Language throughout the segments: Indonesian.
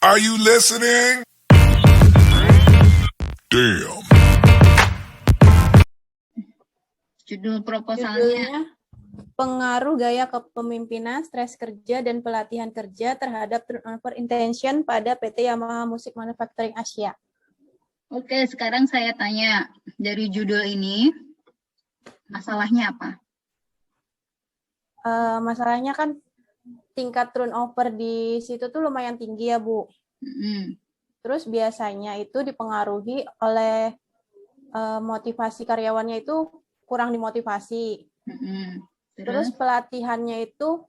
Are you listening? Damn. Judul proposalnya Judulnya Pengaruh Gaya Kepemimpinan, Stres Kerja, dan Pelatihan Kerja terhadap Turnover Intention pada PT Yamaha Music Manufacturing Asia. Oke, sekarang saya tanya, dari judul ini, masalahnya apa? Masalahnya kan tingkat turnover di situ tuh lumayan tinggi ya, Bu. Terus biasanya itu dipengaruhi oleh motivasi karyawannya itu kurang dimotivasi. Terus pelatihannya itu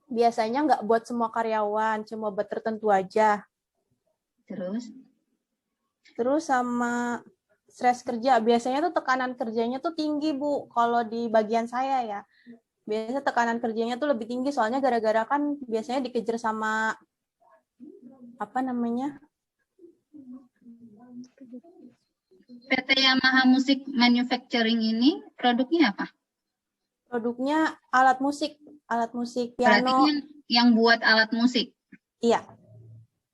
biasanya nggak buat semua karyawan, cuma buat tertentu aja. Terus sama stres kerja, biasanya tuh tekanan kerjanya tuh tinggi, Bu. Kalau di bagian saya ya, biasanya tekanan kerjanya tuh lebih tinggi, soalnya gara-gara kan biasanya dikejar sama apa namanya? PT Yamaha Music Manufacturing ini produknya apa? Produknya alat musik piano. Berarti yang buat alat musik? Iya.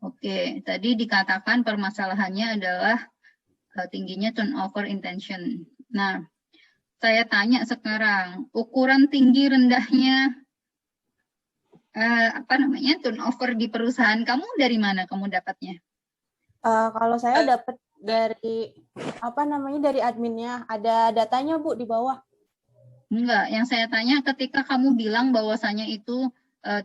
Oke, tadi dikatakan permasalahannya adalah tingginya turnover intention. Nah, saya tanya sekarang, ukuran tinggi rendahnya turnover di perusahaan kamu dari mana kamu dapatnya? Kalau saya dapat dari dari adminnya, ada datanya, Bu, di bawah. Enggak, yang saya tanya ketika kamu bilang bahwasanya itu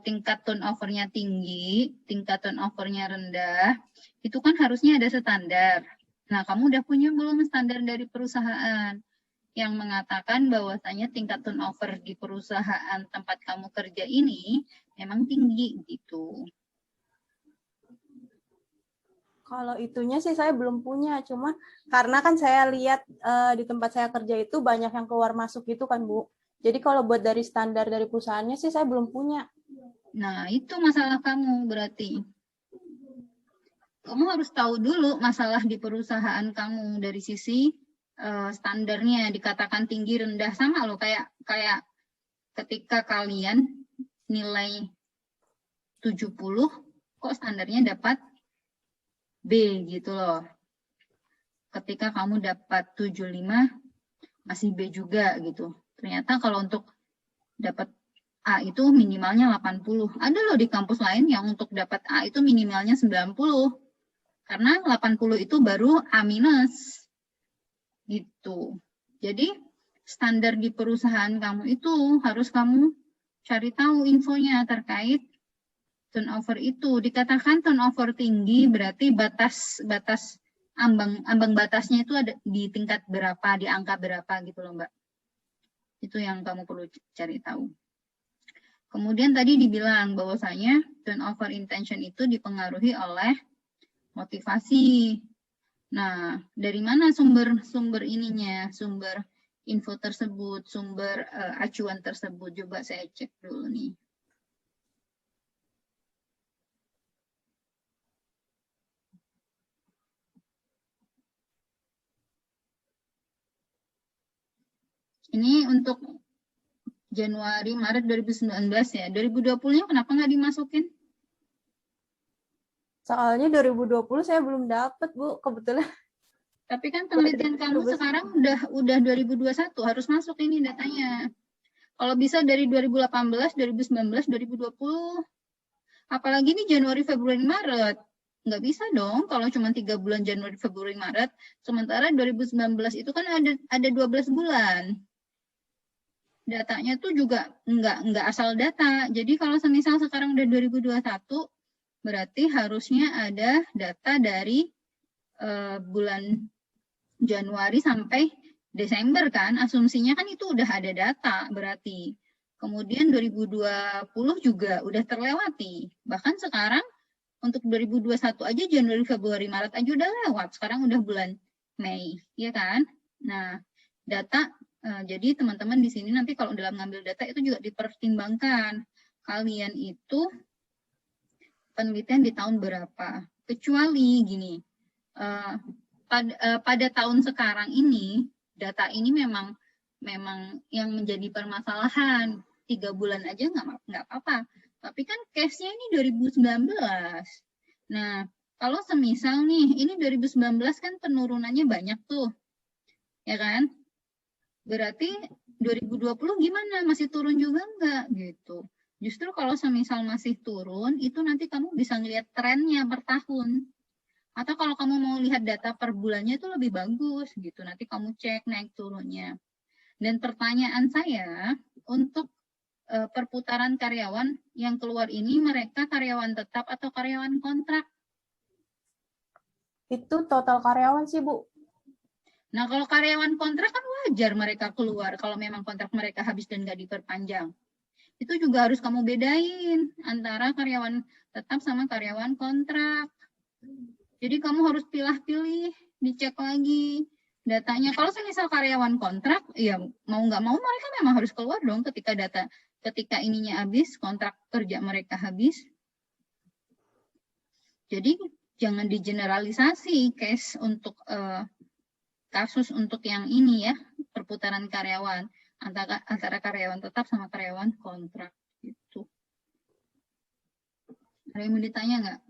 tingkat turnover-nya tinggi, tingkat turnover-nya rendah, itu kan harusnya ada standar. Nah, kamu udah punya belum standar dari perusahaan yang mengatakan bahwasanya tingkat turnover di perusahaan tempat kamu kerja ini memang tinggi gitu? Kalau itunya sih saya belum punya, cuma karena kan saya lihat di tempat saya kerja itu banyak yang keluar masuk gitu kan, Bu. Jadi kalau buat dari standar dari perusahaannya sih saya belum punya. Nah, itu masalah kamu berarti. Kamu harus tahu dulu masalah di perusahaan kamu dari sisi standarnya, dikatakan tinggi rendah, sama loh kayak ketika kalian nilai 70 kok standarnya dapat B gitu loh. Ketika kamu dapat 75 masih B juga gitu. Ternyata kalau untuk dapat A itu minimalnya 80. Ada loh di kampus lain yang untuk dapat A itu minimalnya 90. Karena 80 itu baru A minus. Gitu. Jadi standar di perusahaan kamu itu harus kamu cari tahu infonya terkait turnover itu. Dikatakan turnover tinggi berarti ambang batasnya itu ada di tingkat berapa, di angka berapa gitu loh, Mbak. Itu yang kamu perlu cari tahu. Kemudian tadi dibilang bahwasanya turnover intention itu dipengaruhi oleh motivasi. Nah, dari mana sumber ininya, sumber info tersebut, sumber acuan tersebut? Coba saya cek dulu nih. Ini untuk Januari, Maret 2019 ya. 2020-nya kenapa nggak dimasukin? Soalnya 2020 saya belum dapat, Bu, kebetulan. Tapi kan penelitian kamu sekarang udah 2021, harus masuk ini datanya. Kalau bisa dari 2018, 2019, 2020. Apalagi ini Januari, Februari, Maret. Nggak bisa dong kalau cuma 3 bulan Januari, Februari, Maret. Sementara 2019 itu kan ada 12 bulan. Datanya tuh juga nggak asal data. Jadi kalau semisal sekarang udah 2021, berarti harusnya ada data dari bulan Januari sampai Desember kan. Asumsinya kan itu udah ada data berarti. Kemudian 2020 juga udah terlewati. Bahkan sekarang untuk 2021 aja Januari, Februari, Maret aja udah lewat. Sekarang udah bulan Mei, ya kan? Nah, data jadi teman-teman di sini nanti kalau dalam ngambil data itu juga dipertimbangkan. Kalian itu penelitian di tahun berapa? Kecuali gini, pada tahun sekarang ini data ini memang yang menjadi permasalahan. 3 bulan aja nggak apa-apa. Tapi kan case-nya ini 2019. Nah, kalau semisal nih, ini 2019 kan penurunannya banyak tuh, ya kan? Berarti 2020 gimana? Masih turun juga enggak gitu. Justru kalau semisal masih turun, itu nanti kamu bisa ngelihat trennya per tahun. Atau kalau kamu mau lihat data per bulannya itu lebih bagus gitu. Nanti kamu cek naik turunnya. Dan pertanyaan saya, untuk perputaran karyawan yang keluar ini, mereka karyawan tetap atau karyawan kontrak? Itu total karyawan sih, Bu. Nah, kalau karyawan kontrak kan wajar mereka keluar kalau memang kontrak mereka habis dan nggak diperpanjang. Itu juga harus kamu bedain antara karyawan tetap sama karyawan kontrak. Jadi kamu harus pilih-pilih, dicek lagi datanya. Kalau semisal karyawan kontrak, ya mau nggak mau mereka memang harus keluar dong ketika ininya habis, kontrak kerja mereka habis. Jadi jangan digeneralisasi case untuk kasus untuk yang ini ya, perputaran karyawan antara karyawan tetap sama karyawan kontrak gitu. Ada yang mau ditanya nggak?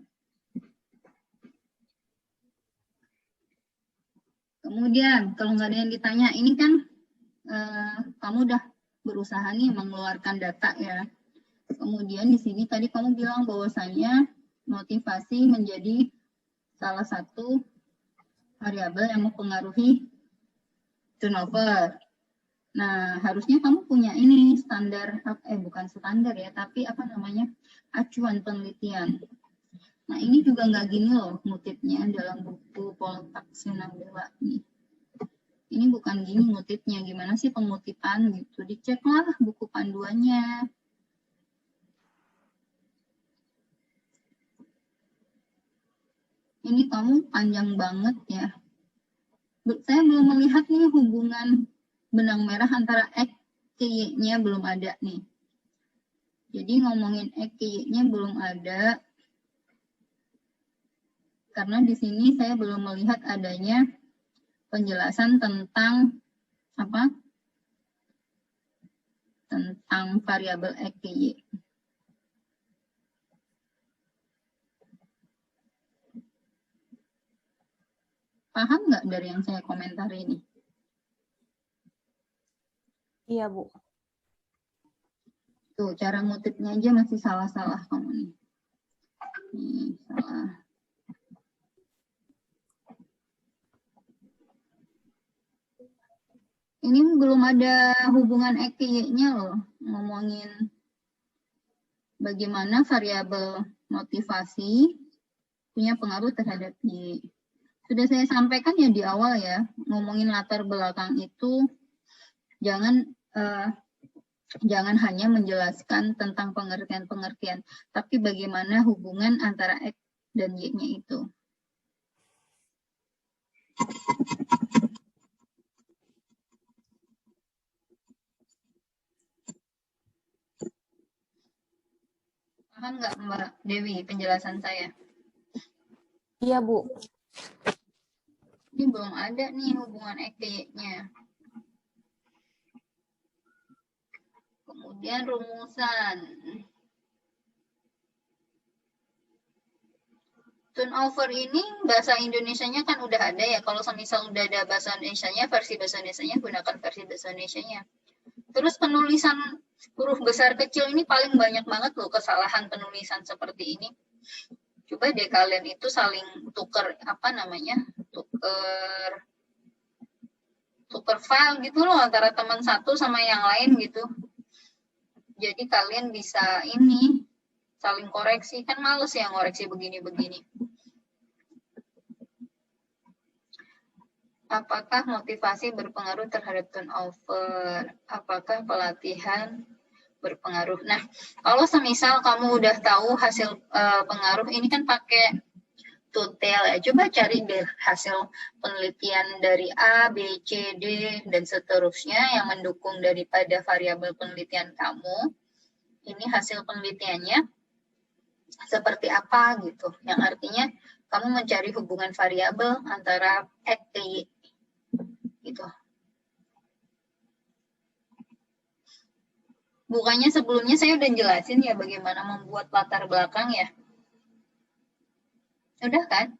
Kemudian kalau nggak ada yang ditanya, ini kan kamu udah berusaha nih mengeluarkan data ya. Kemudian di sini tadi kamu bilang bahwasanya motivasi menjadi salah satu variabel yang mempengaruhi turnover. Nah, harusnya kamu punya ini standar, bukan standar ya, tapi apa namanya, acuan penelitian. Nah, ini juga nggak gini loh ngutipnya dalam buku Poltak Sinambela nih. Ini bukan gini ngutipnya, gimana sih pengutipan gitu. Diceklah buku panduannya. Ini kamu panjang banget ya. Saya belum melihat nih hubungan benang merah antara X ke Y-nya belum ada nih. Jadi ngomongin X ke Y-nya belum ada. Karena di sini saya belum melihat adanya penjelasan tentang apa? Tentang variabel X ke Y. Paham nggak dari yang saya komentar ini? Iya, Bu. Tuh, cara ngutipnya aja masih salah-salah kamu nih. Nih, salah. Ini belum ada hubungan X ke Y-nya loh. Ngomongin bagaimana variabel motivasi punya pengaruh terhadap Y. Sudah saya sampaikan ya di awal ya, ngomongin latar belakang itu jangan hanya menjelaskan tentang pengertian-pengertian, tapi bagaimana hubungan antara X dan Y-nya itu. Paham nggak Mbak Dewi penjelasan saya? Iya, Bu. Ini belum ada nih hubungan X ke Y-nya. Kemudian rumusan. Turnover ini bahasa Indonesianya kan udah ada ya. Kalau semisal udah ada bahasa Indonesianya, versi bahasa Indonesianya gunakan versi bahasa Indonesianya. Terus penulisan huruf besar kecil ini paling banyak banget loh kesalahan penulisan seperti ini. Coba deh kalian itu saling tuker tuker file gitu loh antara teman satu sama yang lain gitu. Jadi kalian bisa ini saling koreksi, kan males ya ngoreksi begini-begini. Apakah motivasi berpengaruh terhadap turnover? Apakah pelatihan berpengaruh? Nah, kalau semisal kamu udah tahu hasil pengaruh, ini kan pakai tutel ya. Coba cari deh hasil penelitian dari A, B, C, D, dan seterusnya yang mendukung daripada variabel penelitian kamu. Ini hasil penelitiannya seperti apa gitu. Yang artinya kamu mencari hubungan variabel antara X ke Y gitu. Bukannya sebelumnya saya udah jelasin ya bagaimana membuat latar belakang ya. Udah kan?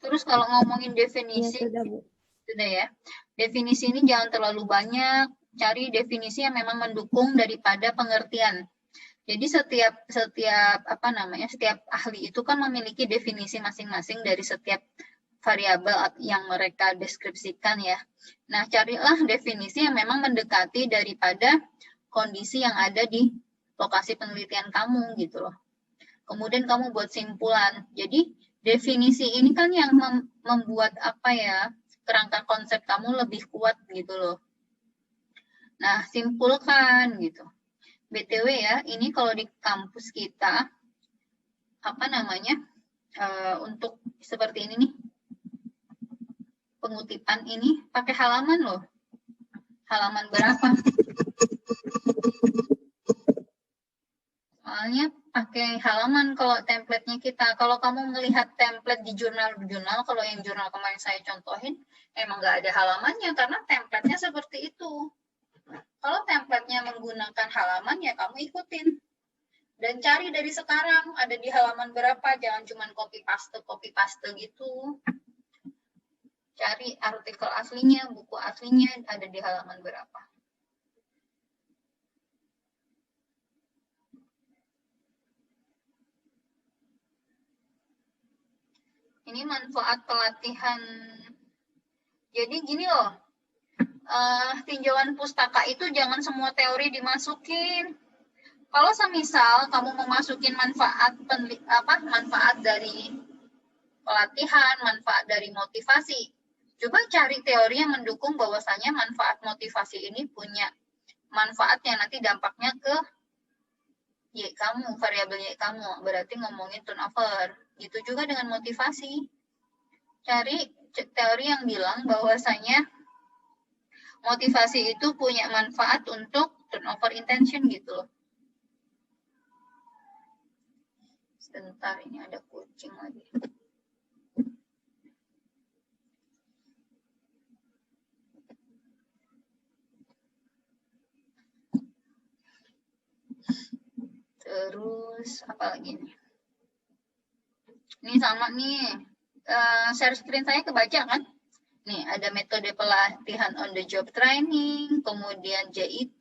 Terus kalau ngomongin definisi, ya, sudah, Bu. Sudah ya. Definisi ini jangan terlalu banyak, cari definisi yang memang mendukung daripada pengertian. Jadi setiap setiap ahli itu kan memiliki definisi masing-masing dari setiap variabel yang mereka deskripsikan ya. Nah, carilah definisi yang memang mendekati daripada kondisi yang ada di lokasi penelitian kamu gitu loh. Kemudian kamu buat simpulan. Jadi definisi ini kan yang membuat kerangka konsep kamu lebih kuat gitu loh. Nah, simpulkan gitu. BTW ya, ini kalau di kampus kita untuk seperti ini nih, pengutipan ini pakai halaman loh. Halaman berapa? Soalnya pakai halaman kalau template-nya kita. Kalau kamu melihat template di jurnal-jurnal, kalau yang jurnal kemarin saya contohin, emang nggak ada halamannya karena template-nya seperti itu. Kalau template-nya menggunakan halaman, ya kamu ikutin. Dan cari dari sekarang, ada di halaman berapa, jangan cuma copy-paste gitu. Cari artikel aslinya, buku aslinya, ada di halaman berapa. Ini manfaat pelatihan. Jadi gini loh, tinjauan pustaka itu jangan semua teori dimasukin. Kalau semisal kamu memasukin manfaat dari pelatihan, manfaat dari motivasi, coba cari teori yang mendukung bahwasanya manfaat motivasi ini punya manfaat yang nanti dampaknya ke Y kamu, variabel Y kamu, berarti ngomongin turnover. Gitu juga dengan motivasi. Cari teori yang bilang bahwasanya motivasi itu punya manfaat untuk turnover intention gitu loh. Sebentar, ini ada kucing lagi. Terus apa lagi nih? Ini sama nih, share screen saya kebaca kan? Nih ada metode pelatihan on the job training, kemudian JIT,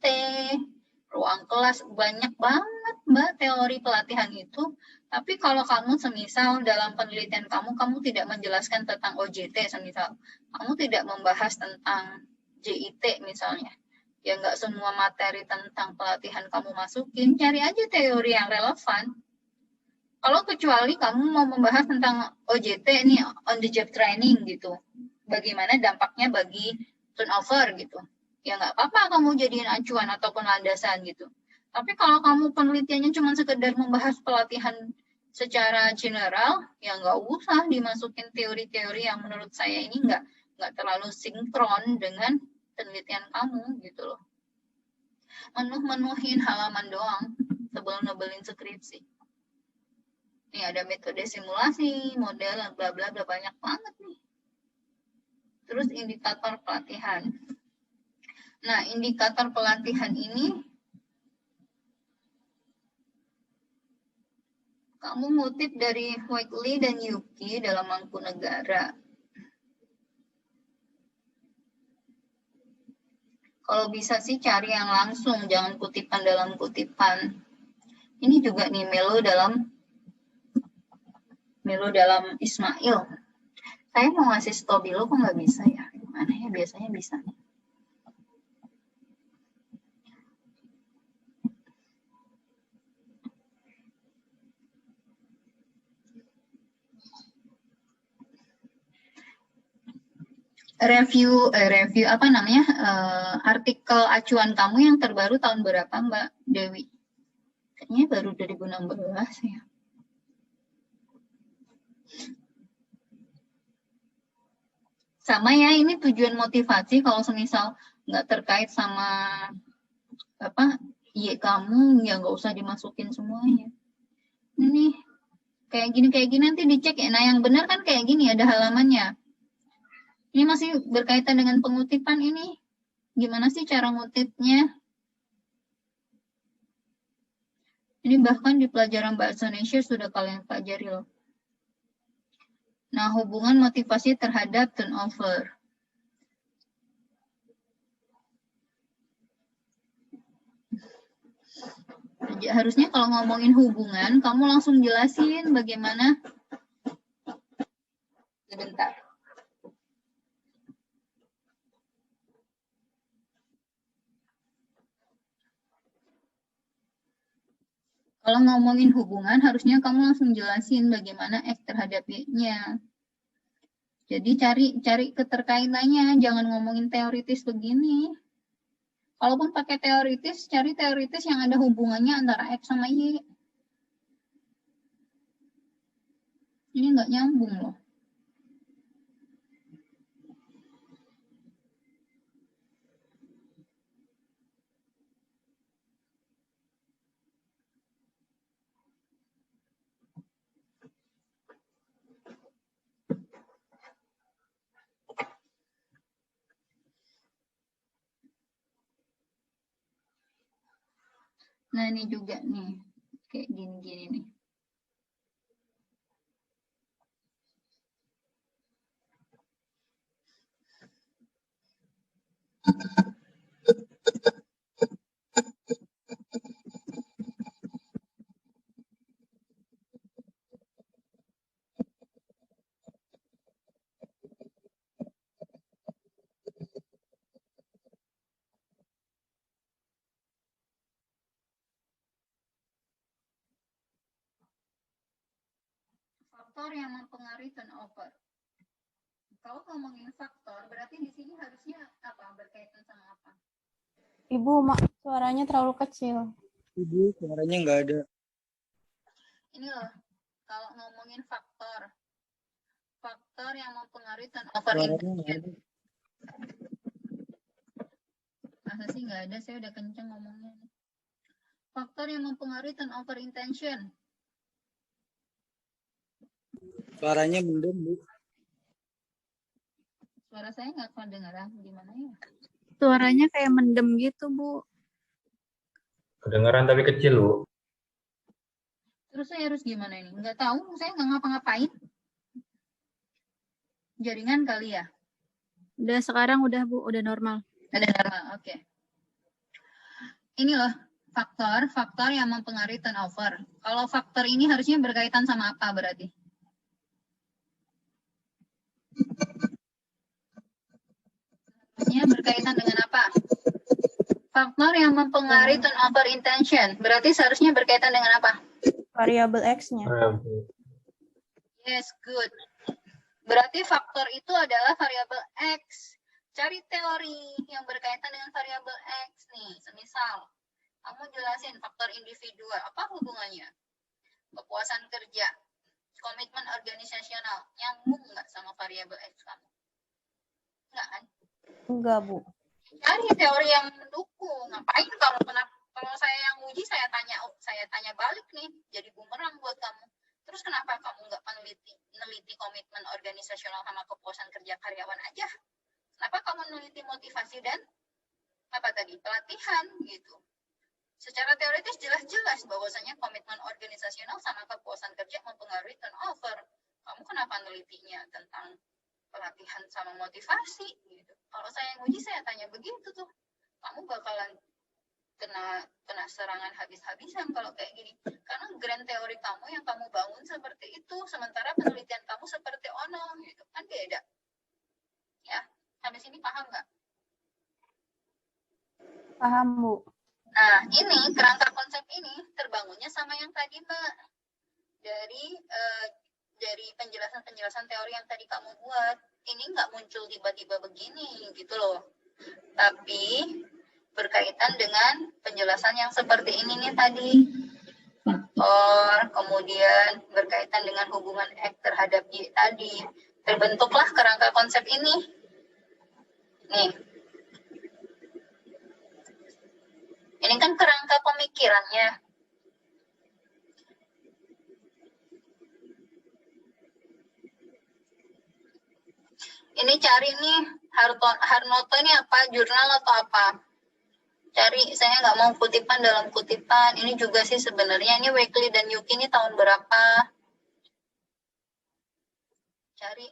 ruang kelas, banyak banget Mbak teori pelatihan itu. Tapi kalau kamu semisal dalam penelitian kamu tidak menjelaskan tentang OJT semisal, kamu tidak membahas tentang JIT misalnya, ya nggak semua materi tentang pelatihan kamu masukin, cari aja teori yang relevan. Kalau kecuali kamu mau membahas tentang OJT nih, on the job training gitu, bagaimana dampaknya bagi turnover gitu, ya nggak apa-apa kamu jadiin acuan ataupun landasan gitu. Tapi kalau kamu penelitiannya cuma sekedar membahas pelatihan secara general, ya nggak usah dimasukin teori-teori yang menurut saya ini nggak terlalu sinkron dengan penelitian kamu gitu loh. Menuhin halaman doang sebelum nebelin skripsi. Nih ada metode simulasi, model, bla bla bla, banyak banget nih. Terus indikator pelatihan. Nah, indikator pelatihan ini kamu ngutip dari Wakely dan Yuki dalam Mangkunegara. Kalau bisa sih cari yang langsung, jangan kutipan dalam kutipan. Ini juga nih Melo dalam Ismail. Saya mau ngasih stabilo kok nggak bisa ya? Gimana ya? Biasanya bisa nih. Review artikel acuan kamu yang terbaru tahun berapa Mbak Dewi? Kayaknya baru 2016 ya. Sama ya, ini tujuan motivasi kalau semisal nggak terkait sama Y kamu, ya nggak usah dimasukin semuanya. Ini kayak gini nanti dicek ya. Nah yang benar kan kayak gini, ada halamannya. Ini masih berkaitan dengan pengutipan ini. Gimana sih cara ngutipnya? Ini bahkan di pelajaran Bahasa Indonesia sudah kalian pelajari loh. Nah, hubungan motivasi terhadap turnover. Harusnya kalau ngomongin hubungan, kamu langsung jelasin bagaimana. Sebentar. Kalau ngomongin hubungan, harusnya kamu langsung jelasin bagaimana act terhadapnya. Jadi cari keterkaitannya, jangan ngomongin teoritis begini. Kalaupun pakai teoritis, cari teoritis yang ada hubungannya antara X sama Y. Ini nggak nyambung loh. Nah, ini juga nih. Kayak gini-gini nih. Faktor yang mempengaruhi turnover. Kalau ngomongin faktor, berarti di sini harusnya apa? Berkaitan sama apa? Ibu, suaranya terlalu kecil. Ibu, suaranya nggak ada. Ini loh, kalau ngomongin faktor yang mempengaruhi turnover intention. Masa sih nggak ada, saya udah kenceng ngomongnya. Faktor yang mempengaruhi turnover intention. Suaranya mendem, Bu. Suara saya nggak kedengaran, gimana ya? Suaranya kayak mendem gitu, Bu. Kedengaran tapi kecil, Bu. Terus saya harus gimana ini? Nggak tahu, saya nggak ngapa-ngapain. Jaringan kali ya? Udah sekarang udah, Bu, udah normal. Udah normal, oke. Ini loh, faktor yang mempengaruhi turnover. Kalau faktor ini harusnya berkaitan sama apa berarti? Harusnya berkaitan dengan apa? Faktor yang mempengaruhi turnover intention. Berarti seharusnya berkaitan dengan apa? Variabel X-nya. Yes, good. Berarti faktor itu adalah variabel X. Cari teori yang berkaitan dengan variabel X nih. Semisal, kamu jelasin faktor individual. Apa hubungannya? Kepuasan kerja, komitmen organisasional. Nyambung nggak sama variabel X kamu? Enggak kan? Enggak, Bu. Cari teori yang mendukung. Ngapain kamu kalau saya yang uji, saya tanya balik nih, jadi bumerang buat kamu. Terus kenapa kamu nggak meneliti komitmen organisasional sama kepuasan kerja karyawan aja? Kenapa kamu meneliti motivasi dan apa tadi, pelatihan gitu? Secara teoritis jelas-jelas bahwasanya komitmen organisasional sama kepuasan kerja mempengaruhi turnover. Kamu kenapa nelitinya tentang pelatihan sama motivasi gitu? Kalau saya yang uji, saya tanya begitu tuh, kamu bakalan kena serangan habis-habisan kalau kayak gini, karena grand teori kamu yang kamu bangun seperti itu, sementara penelitian kamu seperti ono gitu, kan beda ya. Sampai sini paham nggak? Paham, Bu. Nah, ini kerangka konsep ini terbangunnya sama yang tadi, Mbak, dari penjelasan teori yang tadi kamu buat. Ini nggak muncul tiba-tiba begini gitu loh, tapi berkaitan dengan penjelasan yang seperti ini nih tadi. Faktor, kemudian berkaitan dengan hubungan X terhadap Y tadi. Terbentuklah kerangka konsep ini. Nih. Ini kan kerangka pemikirannya. Ini cari nih, Harnoto ini apa? Jurnal atau apa? Cari, saya nggak mau kutipan dalam kutipan. Ini juga sih sebenarnya, ini Weekly dan Yuki ini tahun berapa. Cari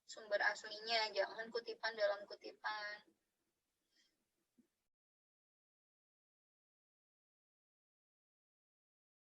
sumber aslinya, jangan kutipan dalam kutipan.